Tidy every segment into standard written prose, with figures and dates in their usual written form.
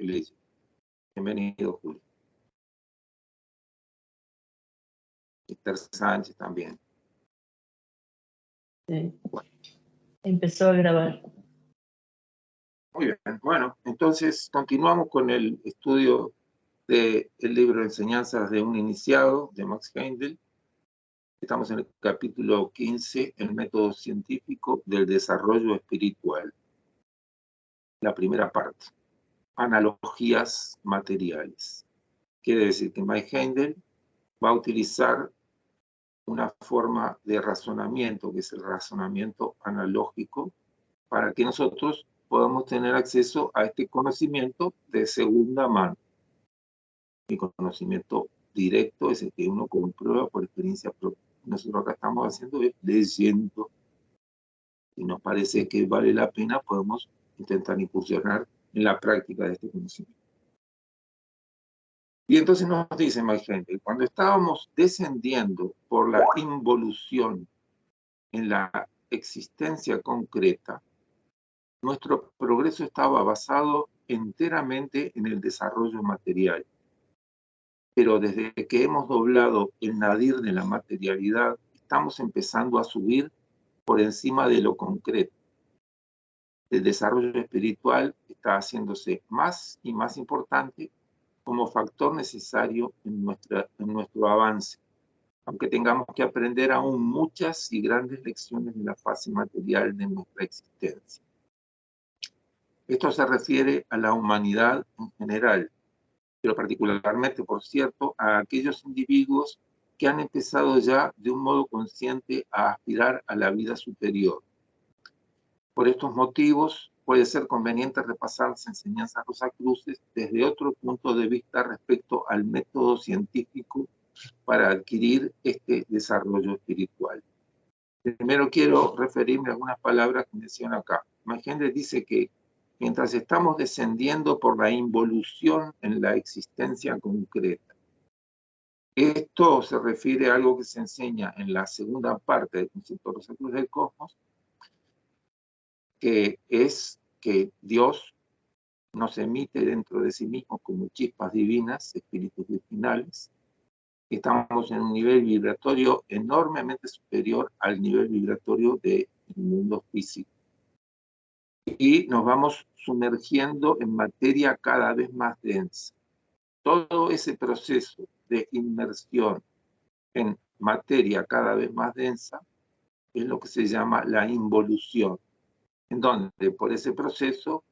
que leyó. Bienvenido, Julio. Esther Sánchez también. Sí. Empezó a grabar. Muy bien. Bueno, entonces continuamos con el estudio del libro de Enseñanzas de un Iniciado, de Max Heindel. Estamos en el capítulo 15, el método científico del desarrollo espiritual. La primera parte, analogías materiales. Quiere decir que Max Heindel va a utilizar una forma de razonamiento, que es el razonamiento analógico, para que nosotros podamos tener acceso a este conocimiento de segunda mano. El conocimiento directo es el que uno comprueba por experiencia propia. Nosotros acá estamos haciendo es leyendo. Si nos parece que vale la pena, podemos intentar incursionar en la práctica de este conocimiento. Y entonces nos dice más gente, cuando estábamos descendiendo por la involución en la existencia concreta, nuestro progreso estaba basado enteramente en el desarrollo material. Pero desde que hemos doblado el nadir de la materialidad, estamos empezando a subir por encima de lo concreto. El desarrollo espiritual está haciéndose más y más importante como factor necesario en nuestro avance, aunque tengamos que aprender aún muchas y grandes lecciones de la fase material de nuestra existencia. Esto se refiere a la humanidad en general, pero particularmente, por cierto, a aquellos individuos que han empezado ya de un modo consciente a aspirar a la vida superior. Por estos motivos, puede ser conveniente repasar las enseñanzas rosacruces desde otro punto de vista respecto al método científico para adquirir este desarrollo espiritual. Primero quiero referirme a algunas palabras que menciona acá. Heindel dice que mientras estamos descendiendo por la involución en la existencia concreta. Esto se refiere a algo que se enseña en la segunda parte del concepto Rosacruz del cosmos, que es que Dios nos emite dentro de sí mismo como chispas divinas, espíritus virginales. Estamos en un nivel vibratorio enormemente superior al nivel vibratorio del mundo físico. Y nos vamos sumergiendo en materia cada vez más densa. Todo ese proceso de inmersión en materia cada vez más densa es lo que se llama la involución, en donde por ese proceso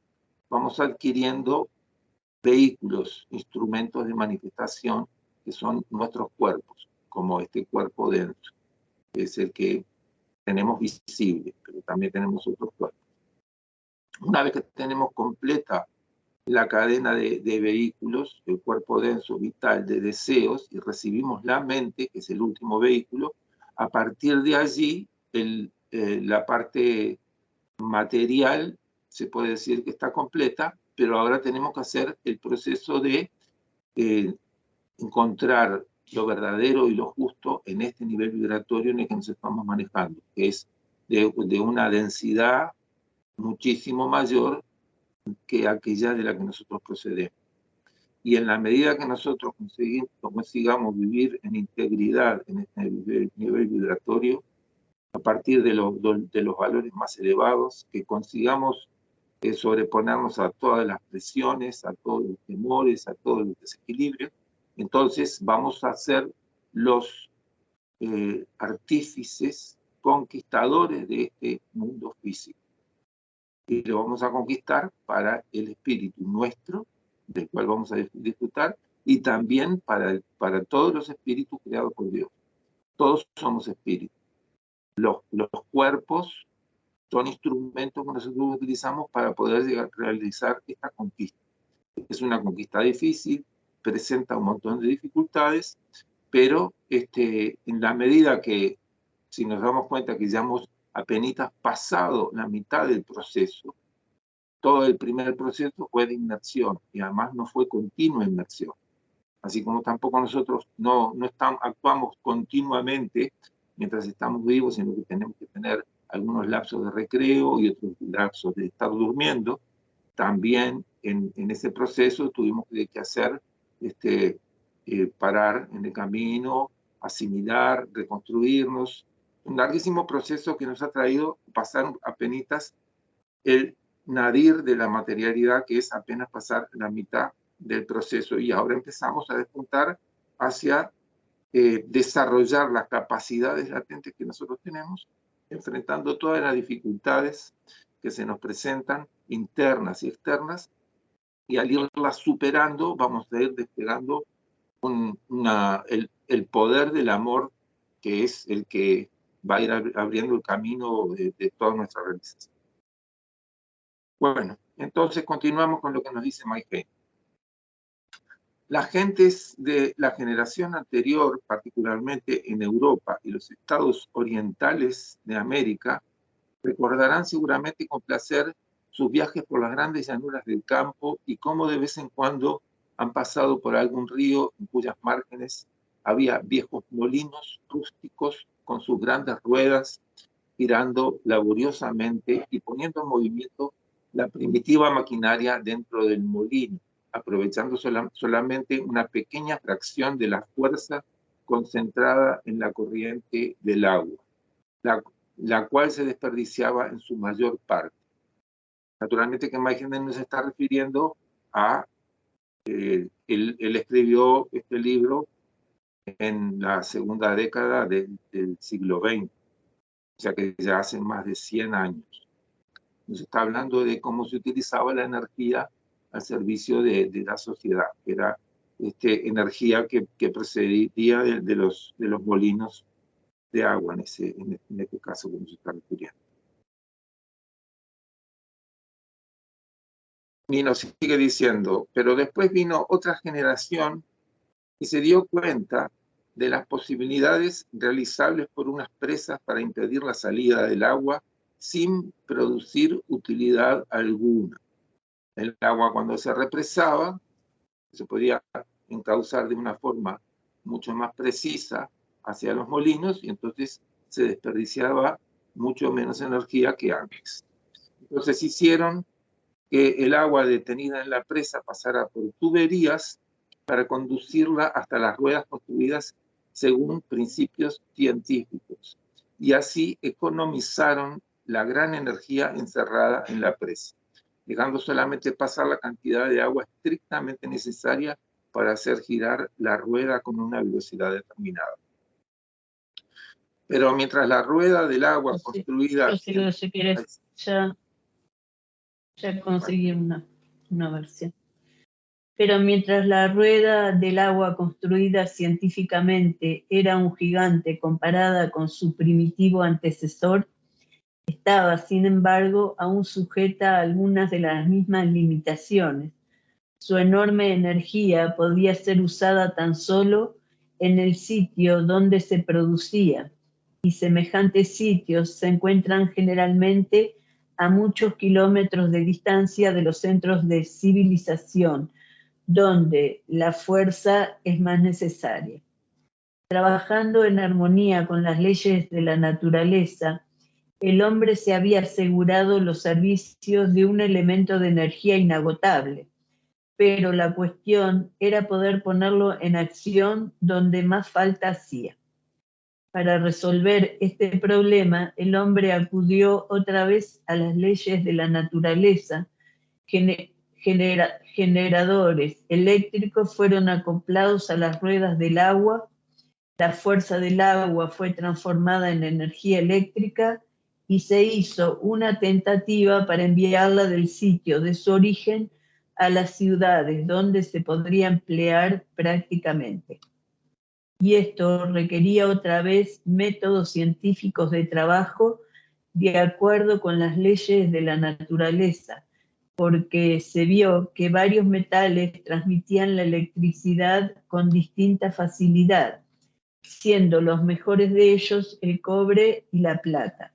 vamos adquiriendo vehículos, instrumentos de manifestación que son nuestros cuerpos, como este cuerpo denso, que es el que tenemos visible, pero también tenemos otros cuerpos. Una vez que tenemos completa la cadena de vehículos, el cuerpo denso vital de deseos, y recibimos la mente, que es el último vehículo, a partir de allí la parte material se puede decir que está completa, pero ahora tenemos que hacer el proceso de encontrar lo verdadero y lo justo en este nivel vibratorio en el que nos estamos manejando, que es de una densidad muchísimo mayor que aquella de la que nosotros procedemos. Y en la medida que nosotros consigamos vivir en integridad en este nivel vibratorio, a partir de los valores más elevados, que consigamos sobreponernos a todas las presiones, a todos los temores, a todos los desequilibrios, entonces vamos a ser los artífices conquistadores de este mundo físico. Y lo vamos a conquistar para el espíritu nuestro, del cual vamos a disfrutar, y también para todos los espíritus creados por Dios. Todos somos espíritus. Los cuerpos son instrumentos que nosotros utilizamos para poder llegar a realizar esta conquista. Es una conquista difícil, presenta un montón de dificultades, pero en la medida que, si nos damos cuenta que ya hemos apenas pasado la mitad del proceso, todo el primer proceso fue de inmersión y además no fue continua inmersión. Así como tampoco nosotros no actuamos continuamente mientras estamos vivos, sino que tenemos que tener algunos lapsos de recreo y otros lapsos de estar durmiendo. También en ese proceso tuvimos que hacer, parar en el camino, asimilar, reconstruirnos. Un larguísimo proceso que nos ha traído pasar apenas el nadir de la materialidad, que es apenas pasar la mitad del proceso. Y ahora empezamos a despuntar hacia desarrollar las capacidades latentes que nosotros tenemos, enfrentando todas las dificultades que se nos presentan, internas y externas, y al irlas superando vamos a ir desplegando el poder del amor, que es el que va a ir abriendo el camino de toda nuestra realización. Bueno, entonces continuamos con lo que nos dice Mike Heine. Las gentes de la generación anterior, particularmente en Europa y los estados orientales de América, recordarán seguramente con placer sus viajes por las grandes llanuras del campo y cómo de vez en cuando han pasado por algún río en cuyas márgenes había viejos molinos rústicos con sus grandes ruedas girando laboriosamente y poniendo en movimiento la primitiva maquinaria dentro del molino, aprovechando solamente una pequeña fracción de la fuerza concentrada en la corriente del agua, la cual se desperdiciaba en su mayor parte. Naturalmente que Mike Heine nos está refiriendo a, él escribió este libro en la segunda década del siglo XX, o sea que ya hace más de 100 años. Nos está hablando de cómo se utilizaba la energía al servicio de la sociedad, que era energía que procedía de los molinos de agua, en este caso que nos está refiriendo. Y nos sigue diciendo, pero después vino otra generación y se dio cuenta de las posibilidades realizables por unas presas para impedir la salida del agua sin producir utilidad alguna. El agua, cuando se represaba, se podía encauzar de una forma mucho más precisa hacia los molinos y entonces se desperdiciaba mucho menos energía que antes. Entonces hicieron que el agua detenida en la presa pasara por tuberías para conducirla hasta las ruedas construidas según principios científicos. Y así economizaron la gran energía encerrada en la presa, dejando solamente pasar la cantidad de agua estrictamente necesaria para hacer girar la rueda con una velocidad determinada. Pero mientras la rueda del agua construida... Yo si quieres, ya conseguí una versión. Pero mientras la rueda del agua construida científicamente era un gigante comparada con su primitivo antecesor, estaba, sin embargo, aún sujeta a algunas de las mismas limitaciones. Su enorme energía podía ser usada tan solo en el sitio donde se producía, y semejantes sitios se encuentran generalmente a muchos kilómetros de distancia de los centros de civilización, donde la fuerza es más necesaria. Trabajando en armonía con las leyes de la naturaleza, el hombre se había asegurado los servicios de un elemento de energía inagotable, pero la cuestión era poder ponerlo en acción donde más falta hacía. Para resolver este problema, el hombre acudió otra vez a las leyes de la naturaleza. Generadores eléctricos fueron acoplados a las ruedas del agua, la fuerza del agua fue transformada en energía eléctrica y se hizo una tentativa para enviarla del sitio de su origen a las ciudades donde se podría emplear prácticamente. Y esto requería otra vez métodos científicos de trabajo de acuerdo con las leyes de la naturaleza, porque se vio que varios metales transmitían la electricidad con distinta facilidad, siendo los mejores de ellos el cobre y la plata,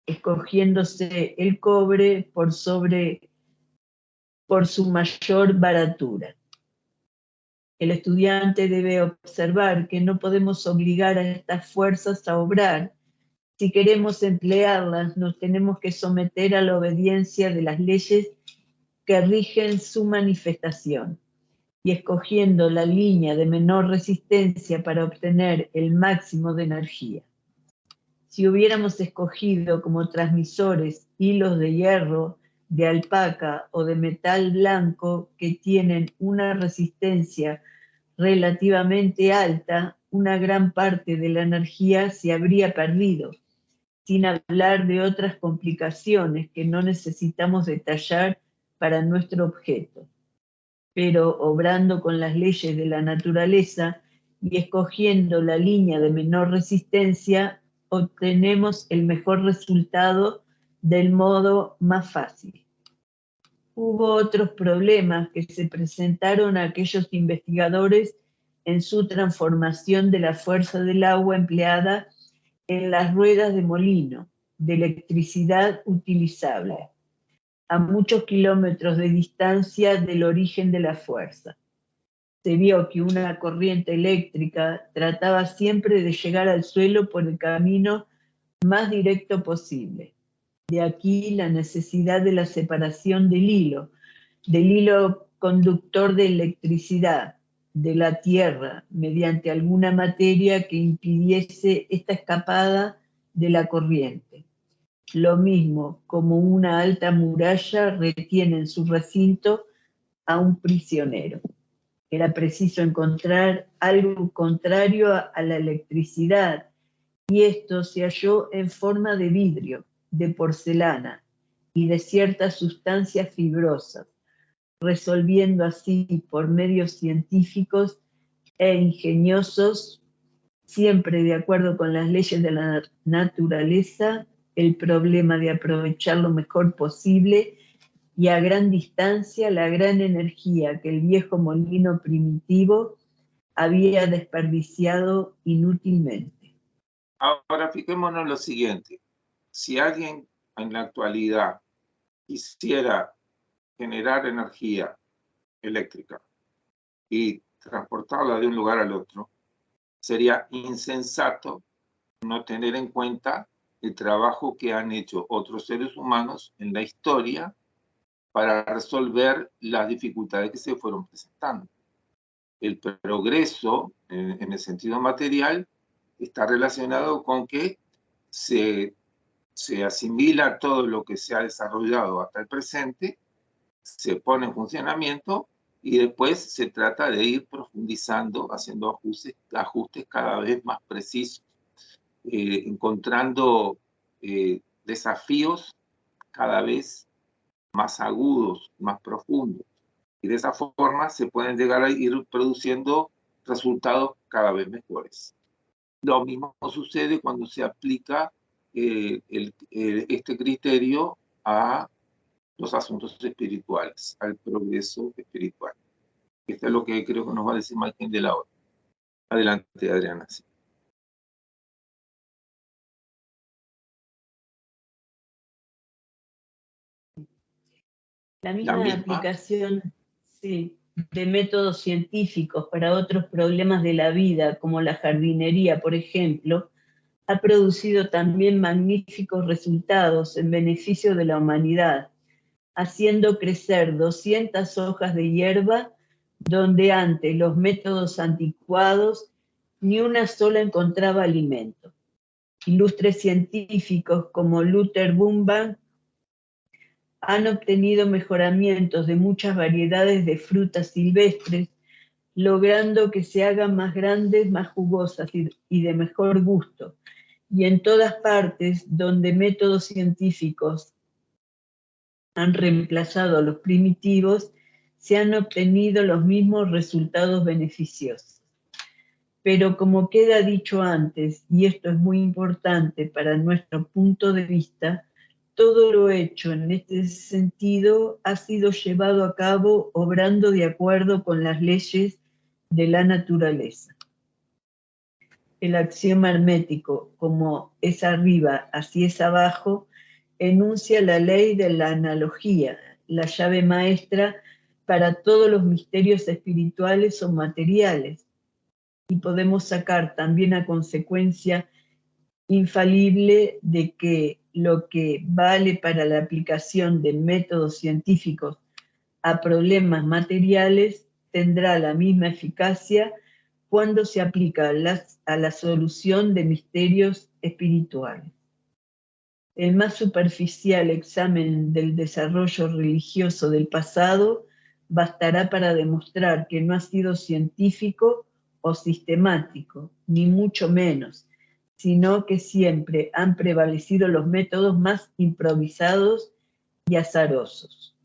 escogiéndose el cobre por su mayor baratura. El estudiante debe observar que no podemos obligar a estas fuerzas a obrar. Si queremos emplearlas, nos tenemos que someter a la obediencia de las leyes que rigen su manifestación, y escogiendo la línea de menor resistencia para obtener el máximo de energía. Si hubiéramos escogido como transmisores hilos de hierro, de alpaca o de metal blanco que tienen una resistencia relativamente alta, una gran parte de la energía se habría perdido, sin hablar de otras complicaciones que no necesitamos detallar para nuestro objeto. Pero obrando con las leyes de la naturaleza y escogiendo la línea de menor resistencia, obtenemos el mejor resultado del modo más fácil. Hubo otros problemas que se presentaron a aquellos investigadores en su transformación de la fuerza del agua empleada en las ruedas de molino de electricidad utilizable, a muchos kilómetros de distancia del origen de la fuerza. Se vio que una corriente eléctrica trataba siempre de llegar al suelo por el camino más directo posible. De aquí la necesidad de la separación del hilo conductor de electricidad, de la tierra, mediante alguna materia que impidiese esta escapada de la corriente. Lo mismo como una alta muralla retiene en su recinto a un prisionero. Era preciso encontrar algo contrario a la electricidad, y esto se halló en forma de vidrio, de porcelana y de ciertas sustancias fibrosas, resolviendo así por medios científicos e ingeniosos, siempre de acuerdo con las leyes de la naturaleza, el problema de aprovechar lo mejor posible y a gran distancia la gran energía que el viejo molino primitivo había desperdiciado inútilmente. Ahora fijémonos en lo siguiente. Si alguien en la actualidad quisiera generar energía eléctrica y transportarla de un lugar al otro, sería insensato no tener en cuenta el trabajo que han hecho otros seres humanos en la historia para resolver las dificultades que se fueron presentando. El progreso, en el sentido material, está relacionado con que se asimila todo lo que se ha desarrollado hasta el presente, se pone en funcionamiento y después se trata de ir profundizando, haciendo ajustes cada vez más precisos, encontrando desafíos cada vez más agudos, más profundos. Y de esa forma se pueden llegar a ir produciendo resultados cada vez mejores. Lo mismo sucede cuando se aplica este criterio a los asuntos espirituales, al progreso espiritual. Esto es lo que creo que nos va a decir Maiken de la hora. Adelante, Adriana. Sí. La misma aplicación, sí, de métodos científicos para otros problemas de la vida, como la jardinería, por ejemplo, ha producido también magníficos resultados en beneficio de la humanidad, haciendo crecer 200 hojas de hierba donde antes los métodos anticuados ni una sola encontraba alimento. Ilustres científicos como Luther Burbank han obtenido mejoramientos de muchas variedades de frutas silvestres, logrando que se hagan más grandes, más jugosas y de mejor gusto. Y en todas partes donde métodos científicos han reemplazado a los primitivos, se han obtenido los mismos resultados beneficiosos. Pero como queda dicho antes, y esto es muy importante para nuestro punto de vista, todo lo hecho en este sentido ha sido llevado a cabo obrando de acuerdo con las leyes de la naturaleza. El axioma hermético, como es arriba, así es abajo, enuncia la ley de la analogía, la llave maestra para todos los misterios espirituales o materiales. Y podemos sacar también a consecuencia infalible de que lo que vale para la aplicación de métodos científicos a problemas materiales tendrá la misma eficacia cuando se aplica a la solución de misterios espirituales. El más superficial examen del desarrollo religioso del pasado bastará para demostrar que no ha sido científico o sistemático, ni mucho menos, sino que siempre han prevalecido los métodos más improvisados y azarosos.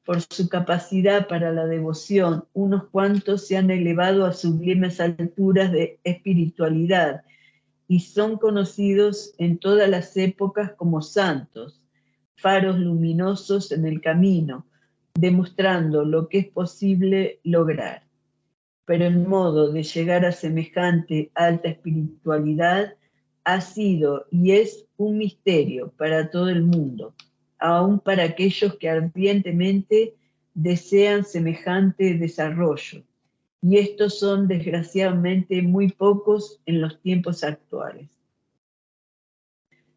Por su capacidad para la devoción, unos cuantos se han elevado a sublimes alturas de espiritualidad y son conocidos en todas las épocas como santos, faros luminosos en el camino, demostrando lo que es posible lograr. Pero el modo de llegar a semejante alta espiritualidad ha sido y es un misterio para todo el mundo, aun para aquellos que ardientemente desean semejante desarrollo. Y estos son desgraciadamente muy pocos en los tiempos actuales.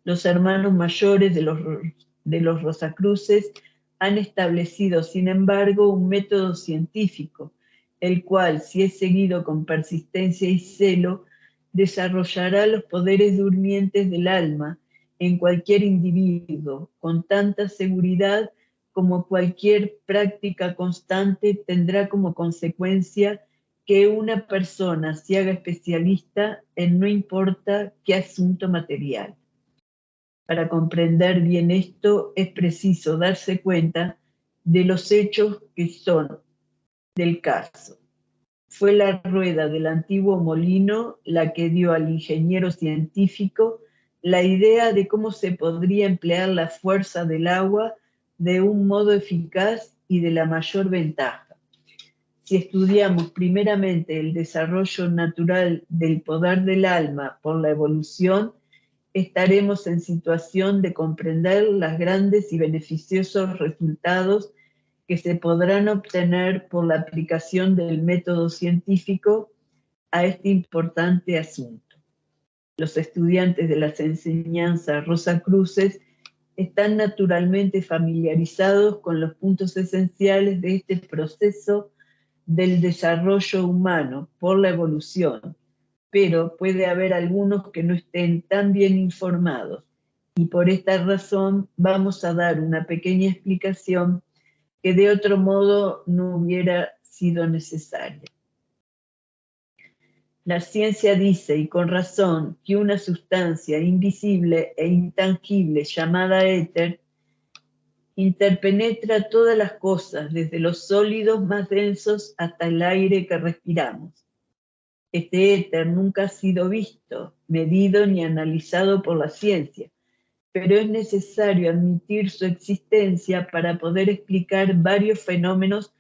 Los hermanos mayores de los Rosacruces han establecido, sin embargo, un método científico, el cual, si es seguido con persistencia y celo, desarrollará los poderes durmientes del alma en cualquier individuo, con tanta seguridad como cualquier práctica constante tendrá como consecuencia que una persona se haga especialista en no importa qué asunto material. Para comprender bien esto es preciso darse cuenta de los hechos que son del caso. Fue la rueda del antiguo molino la que dio al ingeniero científico la idea de cómo se podría emplear la fuerza del agua de un modo eficaz y de la mayor ventaja. Si estudiamos primeramente el desarrollo natural del poder del alma por la evolución, estaremos en situación de comprender los grandes y beneficiosos resultados que se podrán obtener por la aplicación del método científico a este importante asunto. Los estudiantes de las enseñanzas Rosacruces están naturalmente familiarizados con los puntos esenciales de este proceso del desarrollo humano por la evolución, pero puede haber algunos que no estén tan bien informados y por esta razón vamos a dar una pequeña explicación que de otro modo no hubiera sido necesaria. La ciencia dice, y con razón, que una sustancia invisible e intangible llamada éter interpenetra todas las cosas, desde los sólidos más densos hasta el aire que respiramos. Este éter nunca ha sido visto, medido ni analizado por la ciencia, pero es necesario admitir su existencia para poder explicar varios fenómenos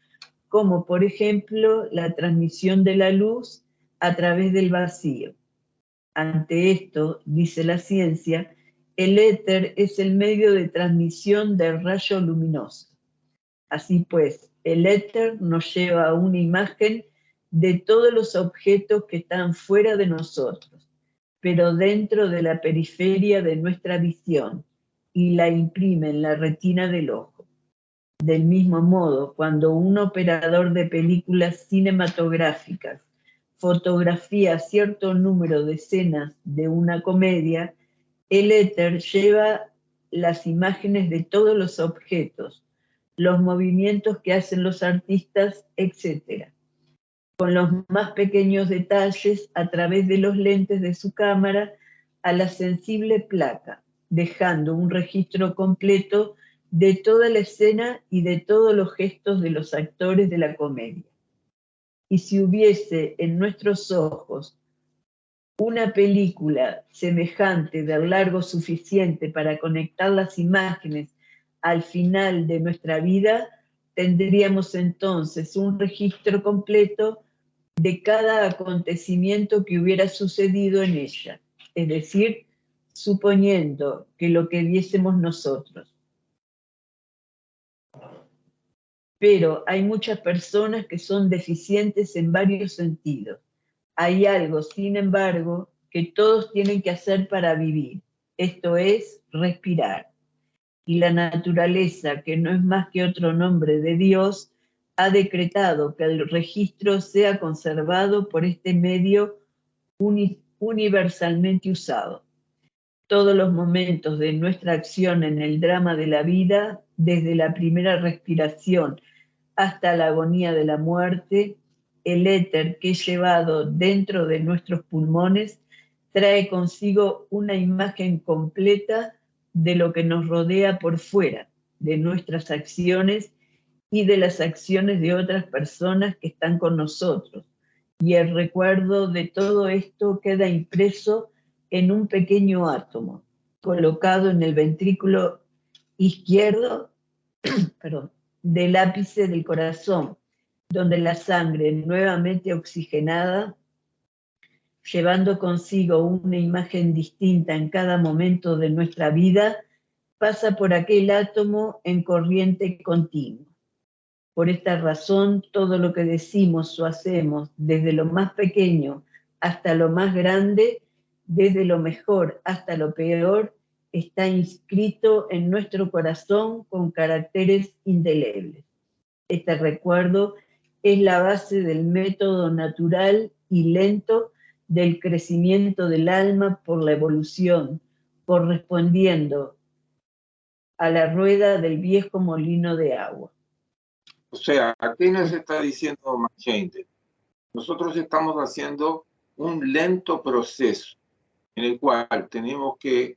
como, por ejemplo, la transmisión de la luz a través del vacío. Ante esto, dice la ciencia, el éter es el medio de transmisión del rayo luminoso. Así pues, el éter nos lleva a una imagen de todos los objetos que están fuera de nosotros, pero dentro de la periferia de nuestra visión, y la imprime en la retina del ojo. Del mismo modo, cuando un operador de películas cinematográficas fotografía cierto número de escenas de una comedia, el éter lleva las imágenes de todos los objetos, los movimientos que hacen los artistas, etc., con los más pequeños detalles a través de los lentes de su cámara a la sensible placa, dejando un registro completo de toda la escena y de todos los gestos de los actores de la comedia. Y si hubiese en nuestros ojos una película semejante del largo suficiente para conectar las imágenes al final de nuestra vida, tendríamos entonces un registro completo de cada acontecimiento que hubiera sucedido en ella, es decir, suponiendo que lo que viésemos nosotros. Pero hay muchas personas que son deficientes en varios sentidos. Hay algo, sin embargo, que todos tienen que hacer para vivir. Esto es respirar. y la naturaleza, que no es más que otro nombre de Dios, ha decretado que el registro sea conservado por este medio universalmente usado. Todos los momentos de nuestra acción en el drama de la vida, desde la primera respiración hasta la agonía de la muerte, el éter que es llevado dentro de nuestros pulmones trae consigo una imagen completa de lo que nos rodea por fuera, de nuestras acciones y de las acciones de otras personas que están con nosotros. Y el recuerdo de todo esto queda impreso en un pequeño átomo, colocado en el ventrículo izquierdo del ápice del corazón, donde la sangre nuevamente oxigenada, llevando consigo una imagen distinta en cada momento de nuestra vida, pasa por aquel átomo en corriente continua. Por esta razón, todo lo que decimos o hacemos, desde lo más pequeño hasta lo más grande, desde lo mejor hasta lo peor, está inscrito en nuestro corazón con caracteres indelebles. Este recuerdo es la base del método natural y lento del crecimiento del alma por la evolución, correspondiendo a la rueda del viejo molino de agua. O sea, ¿qué nos está diciendo Machentel? Nosotros estamos haciendo un lento proceso en el cual tenemos que,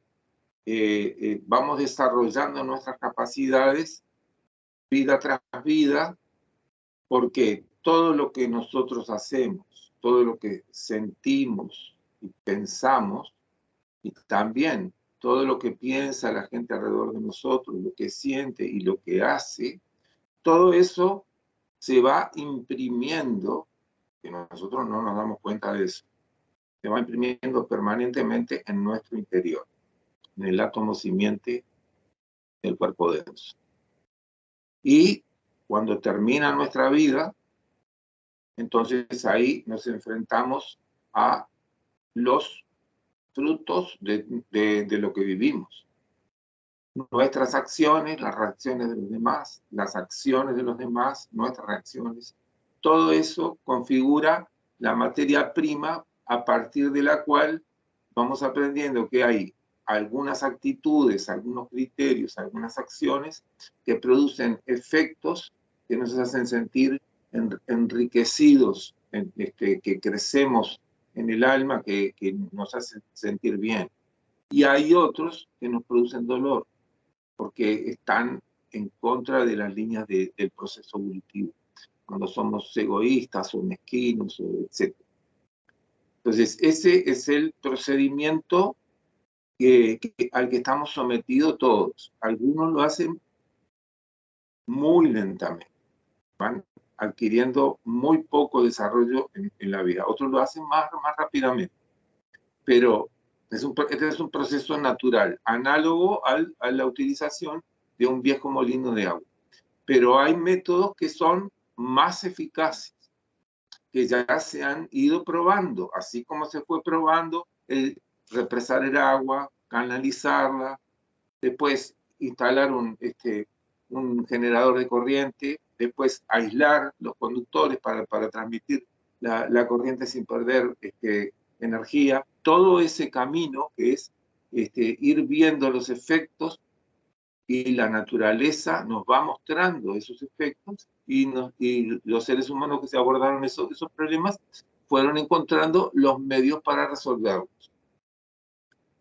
vamos desarrollando nuestras capacidades vida tras vida, porque todo lo que nosotros hacemos, todo lo que sentimos y pensamos, y también todo lo que piensa la gente alrededor de nosotros, lo que siente y lo que hace, todo eso se va imprimiendo, que nosotros no nos damos cuenta de eso, se va imprimiendo permanentemente en nuestro interior, en el átomo simiente del cuerpo denso. Y cuando termina nuestra vida, entonces ahí nos enfrentamos a los frutos de lo que vivimos. Nuestras acciones, las reacciones de los demás, las acciones de los demás, nuestras reacciones, todo eso configura la materia prima a partir de la cual vamos aprendiendo que hay algunas actitudes, algunos criterios, algunas acciones que producen efectos que nos hacen sentir enriquecidos, que crecemos en el alma, que nos hacen sentir bien. Y hay otros que nos producen dolor, porque están en contra de las líneas del proceso evolutivo, cuando somos egoístas o mezquinos, etc. Entonces, ese es el procedimiento al que estamos sometidos todos. Algunos lo hacen muy lentamente, van adquiriendo muy poco desarrollo en la vida. Otros lo hacen más rápidamente. Pero este es un proceso natural, análogo a la utilización de un viejo molino de agua. Pero hay métodos que son más eficaces, que ya se han ido probando, así como se fue probando el represar el agua, canalizarla, después instalar un generador de corriente, después aislar los conductores para transmitir la corriente sin perder energía. Todo ese camino que es ir viendo los efectos, y la naturaleza nos va mostrando esos efectos, y los seres humanos que se abordaron esos problemas fueron encontrando los medios para resolverlos.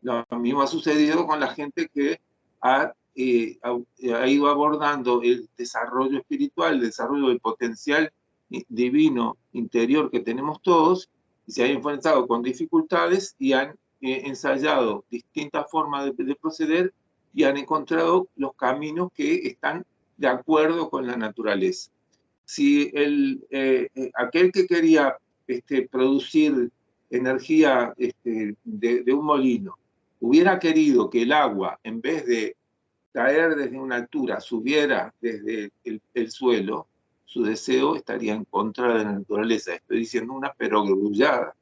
Lo mismo ha sucedido con la gente que ha ido abordando el desarrollo espiritual, el desarrollo del potencial divino interior que tenemos todos, y se han enfrentado con dificultades y han ensayado distintas formas de proceder, y han encontrado los caminos que están de acuerdo con la naturaleza. Si aquel que quería producir energía de un molino hubiera querido que el agua, en vez de caer desde una altura, subiera desde el suelo, su deseo estaría en contra de la naturaleza. Estoy diciendo una perogrullada.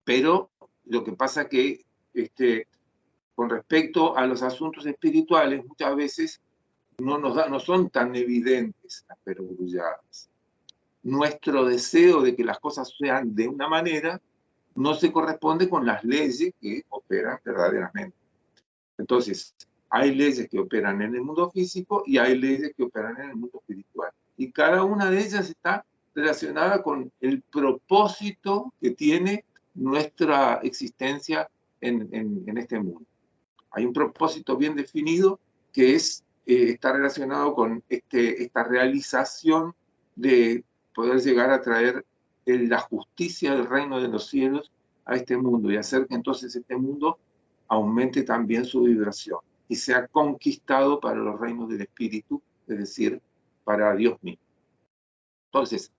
Pero lo que pasa que con respecto a los asuntos espirituales, muchas veces no son tan evidentes las perogrulladas. Nuestro deseo de que las cosas sean de una manera no se corresponde con las leyes que operan verdaderamente. Entonces, hay leyes que operan en el mundo físico y hay leyes que operan en el mundo espiritual. Y cada una de ellas está relacionada con el propósito que tiene nuestra existencia en este mundo. Hay un propósito bien definido que está relacionado con esta realización de poder llegar a traer la justicia del reino de los cielos a este mundo y hacer que entonces este mundo aumente también su vibración y sea conquistado para los reinos del espíritu, es decir, para Dios mismo. Entonces,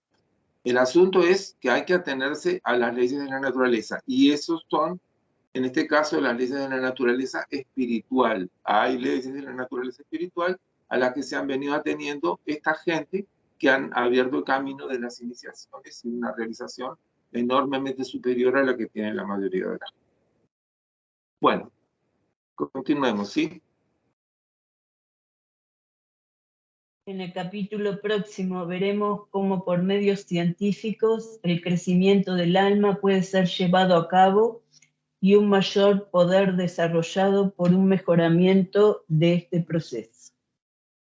el asunto es que hay que atenerse a las leyes de la naturaleza y esos son, en este caso, las leyes de la naturaleza espiritual. Hay leyes de la naturaleza espiritual a las que se han venido ateniendo esta gente que han abierto el camino de las iniciaciones y una realización enormemente superior a la que tiene la mayoría de la gente. Bueno, continuemos, ¿sí? En el capítulo próximo veremos cómo por medios científicos el crecimiento del alma puede ser llevado a cabo y un mayor poder desarrollado por un mejoramiento de este proceso.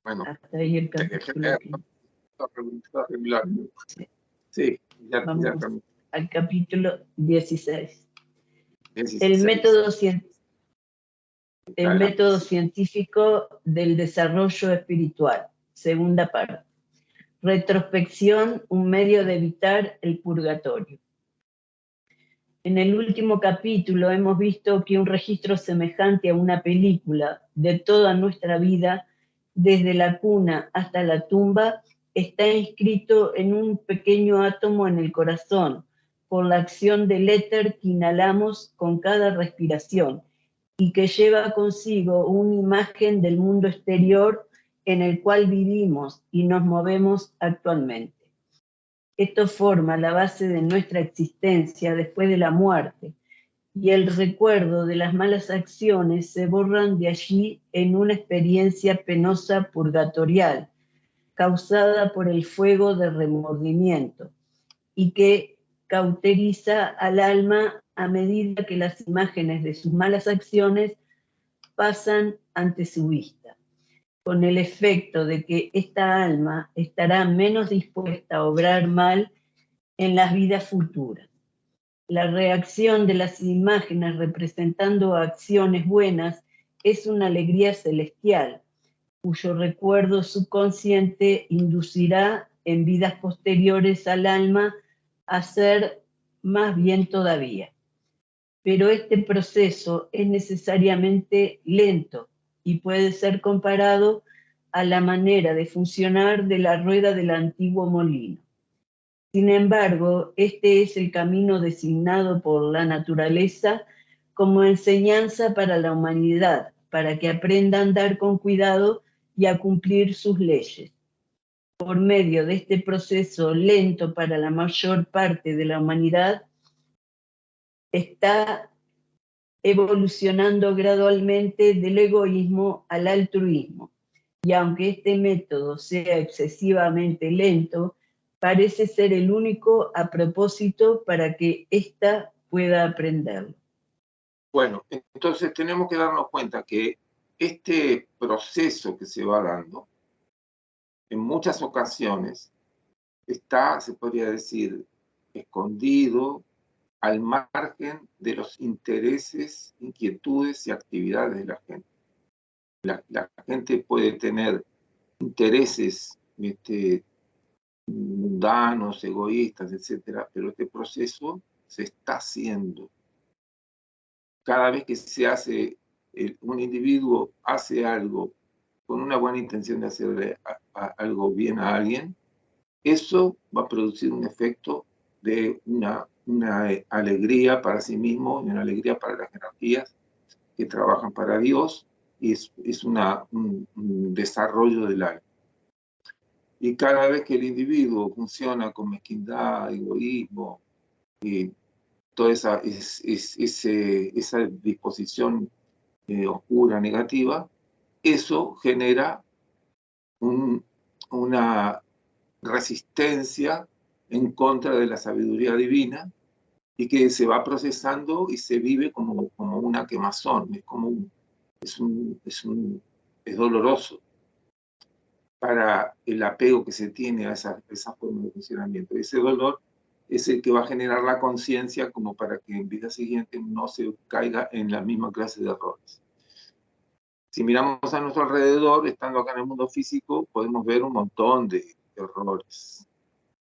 Bueno, hasta ahí el capítulo. Sí, ya vamos al capítulo 16. 16. El método científico del desarrollo espiritual, segunda parte. Retrospección, un medio de evitar el purgatorio. En el último capítulo hemos visto que un registro semejante a una película de toda nuestra vida, desde la cuna hasta la tumba, está inscrito en un pequeño átomo en el corazón, por la acción del éter que inhalamos con cada respiración y que lleva consigo una imagen del mundo exterior en el cual vivimos y nos movemos actualmente. Esto forma la base de nuestra existencia después de la muerte, y el recuerdo de las malas acciones se borran de allí en una experiencia penosa purgatorial, causada por el fuego de remordimiento, y que cauteriza al alma a medida que las imágenes de sus malas acciones pasan ante su vista, con el efecto de que esta alma estará menos dispuesta a obrar mal en las vidas futuras. La reacción de las imágenes representando acciones buenas es una alegría celestial, cuyo recuerdo subconsciente inducirá en vidas posteriores al alma a hacer más bien todavía. Pero este proceso es necesariamente lento y puede ser comparado a la manera de funcionar de la rueda del antiguo molino. Sin embargo, este es el camino designado por la naturaleza como enseñanza para la humanidad, para que aprenda a andar con cuidado y a cumplir sus leyes. Por medio de este proceso lento para la mayor parte de la humanidad, está evolucionando gradualmente del egoísmo al altruismo. Y aunque este método sea excesivamente lento, parece ser el único a propósito para que ésta pueda aprenderlo. Bueno, entonces tenemos que darnos cuenta que este proceso que se va dando, en muchas ocasiones, está, se podría decir, escondido al margen de los intereses, inquietudes y actividades de la gente. La gente puede tener intereses mundanos, egoístas, etcétera, pero este proceso se está haciendo. Cada vez que se hace, un individuo hace algo con una buena intención de hacerle algo bien a alguien, eso va a producir un efecto de una alegría para sí mismo y una alegría para las energías que trabajan para Dios, y es un desarrollo del alma. Y cada vez que el individuo funciona con mezquindad, egoísmo, y toda esa disposición oscura, negativa, eso genera una resistencia en contra de la sabiduría divina y que se va procesando y se vive como una quemazón, es doloroso para el apego que se tiene a esa forma de funcionamiento. Ese dolor es el que va a generar la conciencia como para que en vida siguiente no se caiga en la misma clase de errores. Si miramos a nuestro alrededor, estando acá en el mundo físico, podemos ver un montón de errores,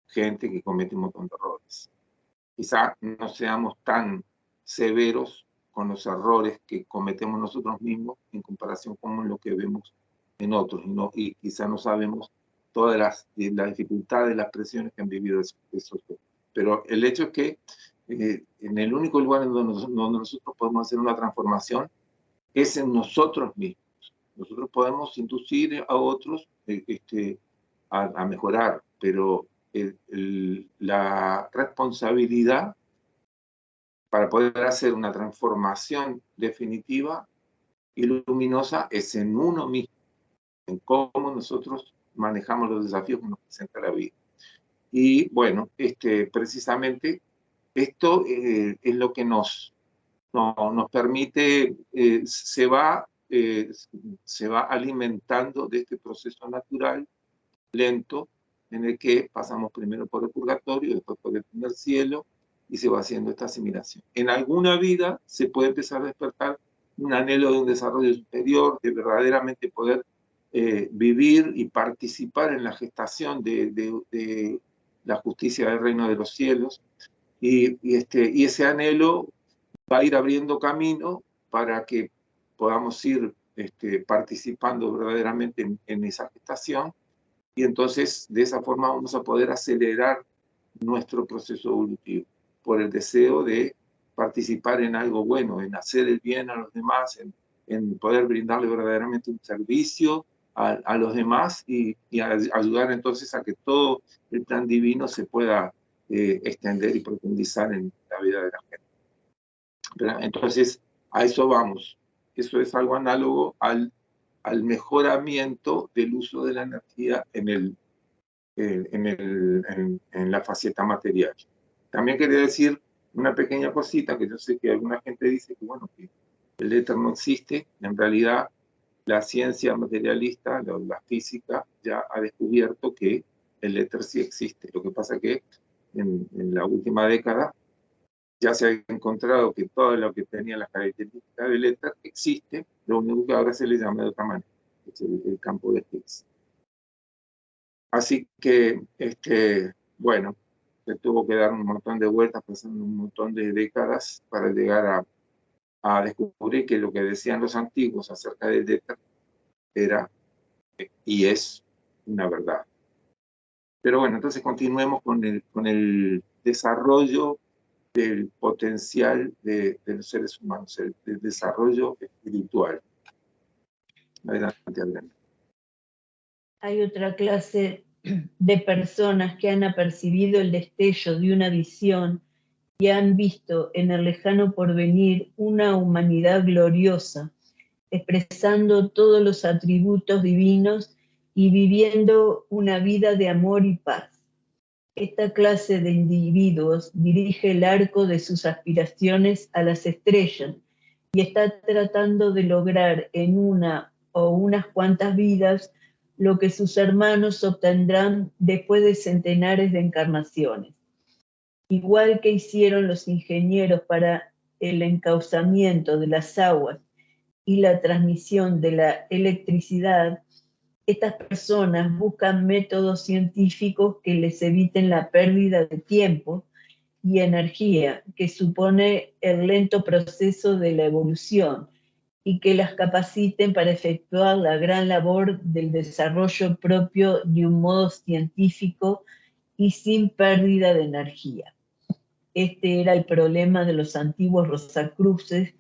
gente que comete un montón de errores. Quizá no seamos tan severos con los errores que cometemos nosotros mismos en comparación con lo que vemos en otros, y quizá no sabemos todas las dificultades, las presiones que han vivido esos. Pero el hecho es que en el único lugar en donde nosotros podemos hacer una transformación es en nosotros mismos. Nosotros podemos inducir a otros a mejorar, pero la responsabilidad para poder hacer una transformación definitiva y luminosa es en uno mismo, en cómo nosotros manejamos los desafíos que nos presenta la vida. Y bueno, precisamente esto es lo que nos permite, se va alimentando de este proceso natural, lento, en el que pasamos primero por el purgatorio, después por el primer cielo, y se va haciendo esta asimilación. En alguna vida se puede empezar a despertar un anhelo de un desarrollo superior, de verdaderamente poder vivir y participar en la gestación de la justicia del reino de los cielos, y ese anhelo va a ir abriendo camino para que podamos ir participando verdaderamente en esa gestación, y entonces de esa forma vamos a poder acelerar nuestro proceso evolutivo por el deseo de participar en algo bueno, en hacer el bien a los demás, en poder brindarle verdaderamente un servicio a los demás y ayudar entonces a que todo el plan divino se pueda extender y profundizar en la vida de la gente. ¿Verdad? Entonces, a eso vamos. Eso es algo análogo al mejoramiento del uso de la energía en la faceta material. También quería decir una pequeña cosita, que yo sé que alguna gente dice que, bueno, que el éter no existe. En realidad, la ciencia materialista, la física, ya ha descubierto que el éter sí existe. Lo que pasa es que en la última década ya se ha encontrado que todo lo que tenía las características del éter existe, lo único que ahora se le llama de otra manera, es el campo de Higgs. Así que, bueno, se tuvo que dar un montón de vueltas, pasando un montón de décadas para llegar a descubrir que lo que decían los antiguos acerca del éter era y es una verdad. Pero bueno, entonces continuemos con el desarrollo del potencial de los seres humanos, el desarrollo espiritual. Adelante, Adriana. Hay otra clase de personas que han apercibido el destello de una visión y han visto en el lejano porvenir una humanidad gloriosa, expresando todos los atributos divinos y viviendo una vida de amor y paz. Esta clase de individuos dirige el arco de sus aspiraciones a las estrellas y está tratando de lograr en una o unas cuantas vidas lo que sus hermanos obtendrán después de centenares de encarnaciones. Igual que hicieron los ingenieros para el encauzamiento de las aguas y la transmisión de la electricidad, estas personas buscan métodos científicos que les eviten la pérdida de tiempo y energía que supone el lento proceso de la evolución y que las capaciten para efectuar la gran labor del desarrollo propio de un modo científico y sin pérdida de energía. Este era el problema de los antiguos Rosacruces,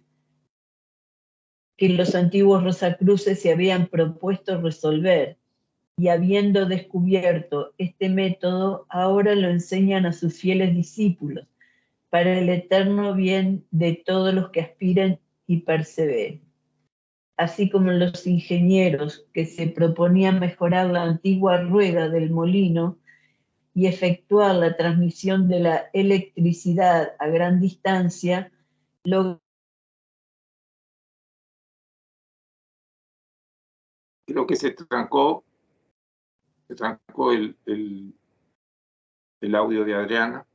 que los antiguos Rosacruces se habían propuesto resolver, y habiendo descubierto este método, ahora lo enseñan a sus fieles discípulos, para el eterno bien de todos los que aspiran y perseveren. así como los ingenieros que se proponían mejorar la antigua rueda del molino y efectuar la transmisión de la electricidad a gran distancia, Creo que se trancó el audio de Adriana.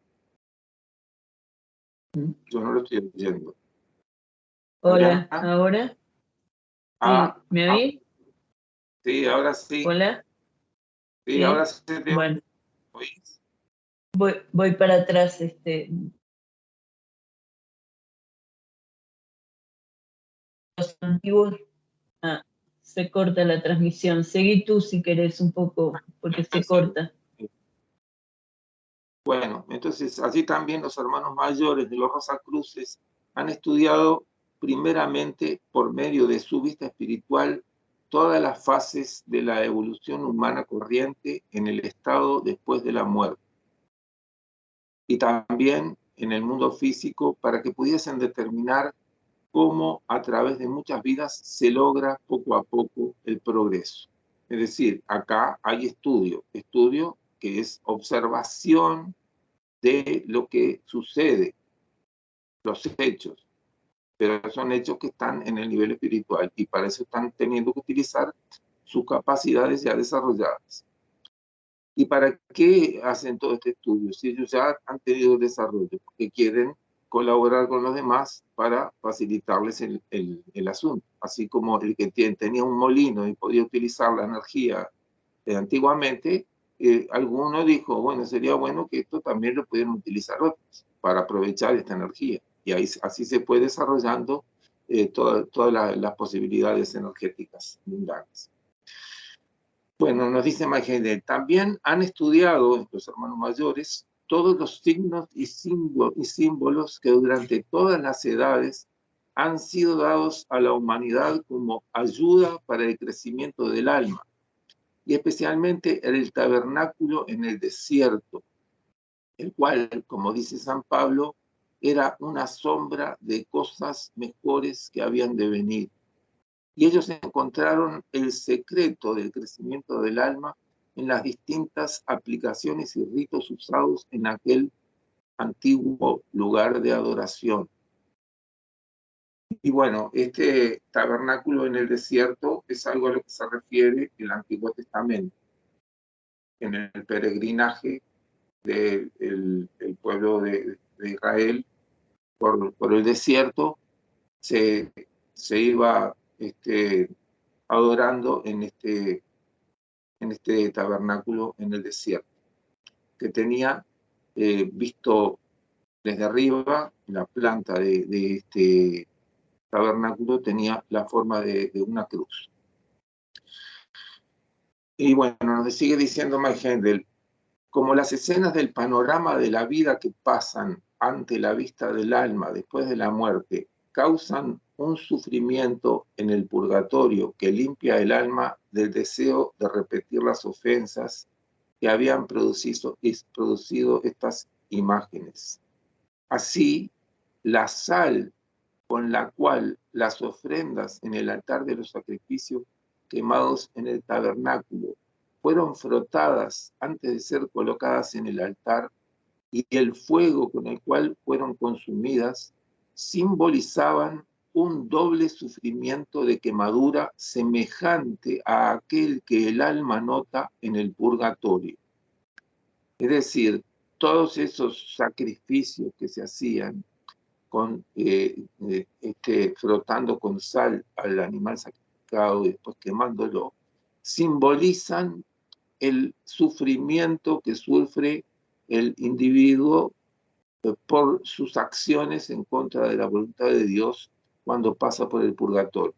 Yo no lo estoy oyendo. Hola, Adriana. ¿ahora? Ah, Sí, ¿me oís? sí, ahora sí. Hola. Sí, ahora Sí. sí te Bueno, oís. voy para atrás. Los antiguos. Se corta la transmisión. Seguí tú si querés un poco, porque se corta. Bueno, entonces así también los hermanos mayores de los Rosacruces han estudiado primeramente por medio de su vista espiritual todas las fases de la evolución humana corriente en el estado después de la muerte y también en el mundo físico para que pudiesen determinar cómo a través de muchas vidas se logra poco a poco el progreso. Es decir, acá hay estudio que es observación de lo que sucede, los hechos, pero son hechos que están en el nivel espiritual y para eso están teniendo que utilizar sus capacidades ya desarrolladas. ¿Y para qué hacen todo este estudio? Si ellos ya han tenido desarrollo, porque quieren colaborar con los demás para facilitarles el asunto. Así como el que tenía un molino y podía utilizar la energía antiguamente, alguno dijo, bueno, sería bueno que esto también lo pudieran utilizar otros para aprovechar esta energía. Y ahí, así se puede desarrollando todas las posibilidades energéticas mundanas. Bueno, nos dice Magedel, también han estudiado los hermanos mayores todos los signos y símbolos que durante todas las edades han sido dados a la humanidad como ayuda para el crecimiento del alma, y especialmente el tabernáculo en el desierto, el cual, como dice San Pablo, era una sombra de cosas mejores que habían de venir. Y ellos encontraron el secreto del crecimiento del alma en las distintas aplicaciones y ritos usados en aquel antiguo lugar de adoración. Y bueno, este tabernáculo en el desierto es algo a lo que se refiere el Antiguo Testamento. En el peregrinaje del pueblo de Israel por el desierto, se iba adorando en este tabernáculo en el desierto, que tenía, visto desde arriba, la planta de este tabernáculo tenía la forma de una cruz. Y bueno, nos sigue diciendo Mike Hendel, como las escenas del panorama de la vida que pasan ante la vista del alma después de la muerte causan un sufrimiento en el purgatorio que limpia el alma del deseo de repetir las ofensas que habían producido estas imágenes. Así, la sal con la cual las ofrendas en el altar de los sacrificios quemados en el tabernáculo fueron frotadas antes de ser colocadas en el altar, y el fuego con el cual fueron consumidas simbolizaban un doble sufrimiento de quemadura semejante a aquel que el alma nota en el purgatorio. Es decir, todos esos sacrificios que se hacían frotando con sal al animal sacrificado y después quemándolo, simbolizan el sufrimiento que sufre el individuo por sus acciones en contra de la voluntad de Dios cuando pasa por el purgatorio.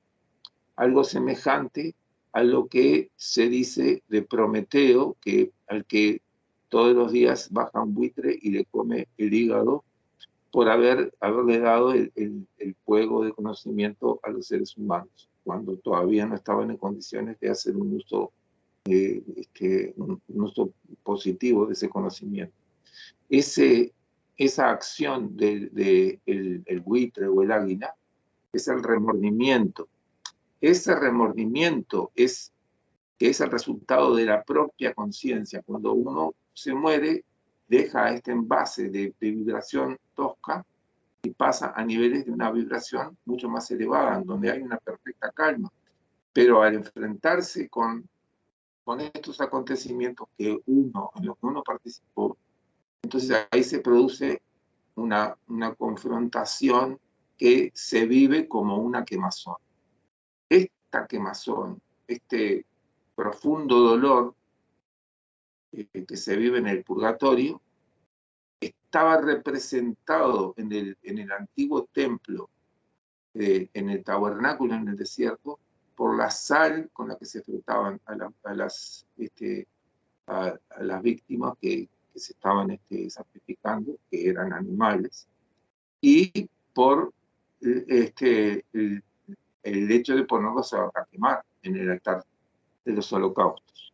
Algo semejante a lo que se dice de Prometeo, al que todos los días baja un buitre y le come el hígado por haberle dado el fuego de conocimiento a los seres humanos, cuando todavía no estaban en condiciones de hacer un uso positivo de ese conocimiento. Esa acción del el buitre o el águila es el remordimiento, ese remordimiento que es el resultado de la propia conciencia. Cuando uno se muere, deja este envase de vibración tosca y pasa a niveles de una vibración mucho más elevada, en donde hay una perfecta calma. Pero al enfrentarse con estos acontecimientos en los que uno participó, entonces ahí se produce una confrontación que se vive como una quemazón. Esta quemazón, este profundo dolor que se vive en el purgatorio, estaba representado en el antiguo templo, en el tabernáculo en el desierto, por la sal con la que se frutaban a las víctimas que se estaban sacrificando, que eran animales, y por el hecho de ponerlos a quemar en el altar de los holocaustos.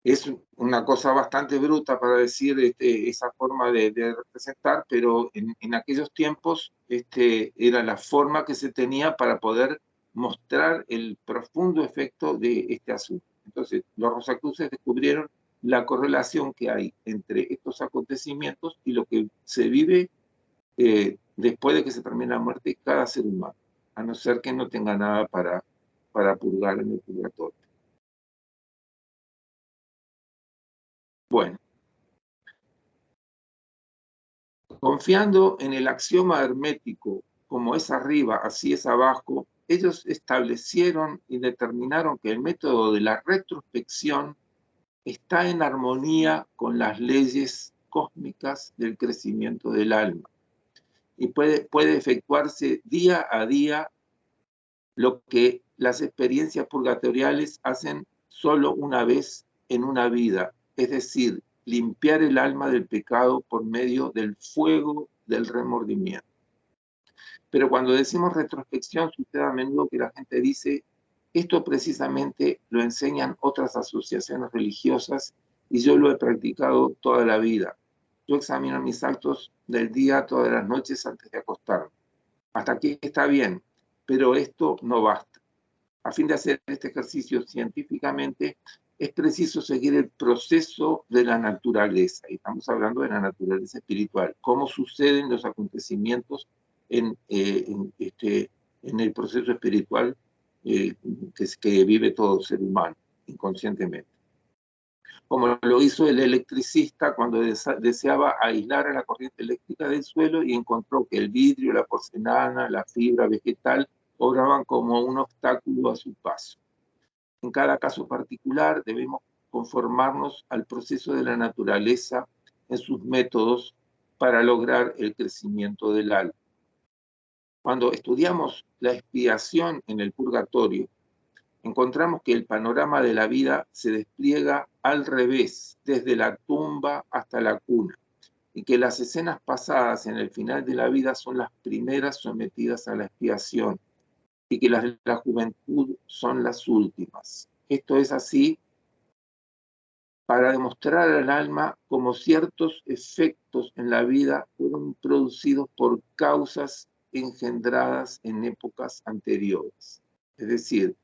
Es una cosa bastante bruta para decir esa forma de representar, pero en aquellos tiempos era la forma que se tenía para poder mostrar el profundo efecto de este asunto. Entonces, los Rosacruces descubrieron la correlación que hay entre estos acontecimientos y lo que se vive después de que se termina la muerte de cada ser humano, a no ser que no tenga nada para purgar en el purgatorio. Bueno, confiando en el axioma hermético, como es arriba, así es abajo, ellos establecieron y determinaron que el método de la retrospección está en armonía con las leyes cósmicas del crecimiento del alma y puede efectuarse día a día lo que las experiencias purgatoriales hacen solo una vez en una vida, es decir, limpiar el alma del pecado por medio del fuego del remordimiento. Pero cuando decimos retrospección, sucede a menudo que la gente dice, esto precisamente lo enseñan otras asociaciones religiosas y yo lo he practicado toda la vida. Yo examino mis actos del día todas las noches antes de acostarme. Hasta aquí está bien, pero esto no basta. A fin de hacer este ejercicio científicamente, es preciso seguir el proceso de la naturaleza. Y estamos hablando de la naturaleza espiritual, cómo suceden los acontecimientos en el proceso espiritual que vive todo ser humano inconscientemente. Como lo hizo el electricista cuando deseaba aislar a la corriente eléctrica del suelo y encontró que el vidrio, la porcelana, la fibra vegetal obraban como un obstáculo a su paso. En cada caso particular debemos conformarnos al proceso de la naturaleza en sus métodos para lograr el crecimiento del alma. Cuando estudiamos la expiación en el purgatorio, encontramos que el panorama de la vida se despliega al revés, desde la tumba hasta la cuna, y que las escenas pasadas en el final de la vida son las primeras sometidas a la expiación, y que las de la juventud son las últimas. Esto es así para demostrar al alma cómo ciertos efectos en la vida fueron producidos por causas engendradas en épocas anteriores. Es decir,